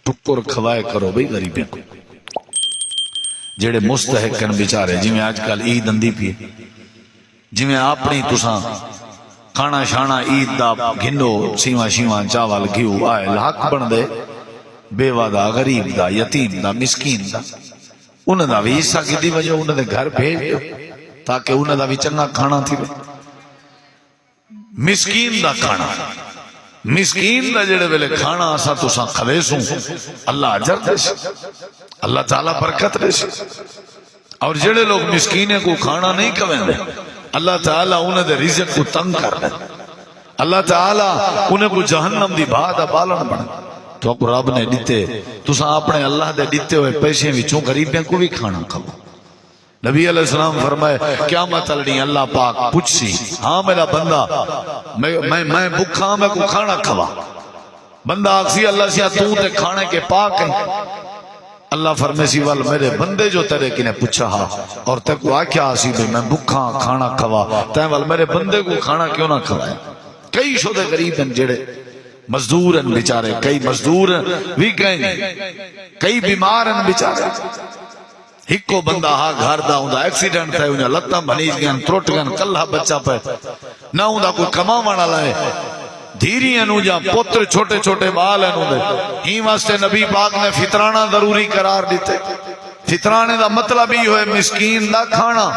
ٹکر کھوائے کرو بھئی غریبیں کو جڑے مستحق ہیں بیچارے جی میں آج کل عید اندی پی جی میں اپنی تساں کھانا شانا عید دا گھنو سیواں شیواں چاول گھیو آئے لاکھ بن دے بیوہ دا غریب دا یتیم دا مسکین دا انہاں دا بھی حصہ کی دی وجہ انہاں دے گھر بھیج دو تاکہ انہاں دا بھی چنگا کھانا تھی مسکین دا کھانا مسکین دا جڑے ویلے کھانا اسا تساں کھوے سوں اللہ اجر دے اللہ تعالیٰ برکت دے اور جڑے لوگ مسکینے کو کھانا نہیں کھویں دے اللہ تعالیٰ انہیں دے رزق کو تنگ کر دے اللہ تعالیٰ انہیں کو جہنم دی بھادا بالن بن تو آپ رب نے دیتے تو ساں اپنے اللہ دے دیتے ہوئے پیسے بھی چون غریبیں کو بھی کھانا کھو نبی علیہ السلام فرمائے قیامت لڑی اللہ پاک پوچھ سی ہاں میرا بندہ میں بھکھا میں کو کھانا کھوا بندہ آکسی اللہ سے تو تے کھانے کے پاک ہیں اللہ فرمائے سی وال میرے بندے جو تیرے کی نے پوچھا اور تے کو آکیا آسی بھی میں بھکھا کھانا کھوا تے وال میرے بندے کو کھانا کیوں نہ کھوائے کئی شدے غریب ہیں جڑے مزدور ہیں بیچارے کئی مزدور بھی کہیں کئی بیمار ہیں بیچارے ہکو بندہ ہاں گھر دا ہوندا ایکسیڈنٹ تھے انہیں لتاں بھنیج گئن ترٹ گئن کلہ بچہ پہ نہ ہوندا کوئی کما مانا لائے دھیری انو جا پتر چھوٹے چھوٹے بال انو دے ہی واسطے نبی پاک نے فطرانہ ضروری قرار دیتے فطرانے دا مطلب ہی ہوئے مسکین دا کھانا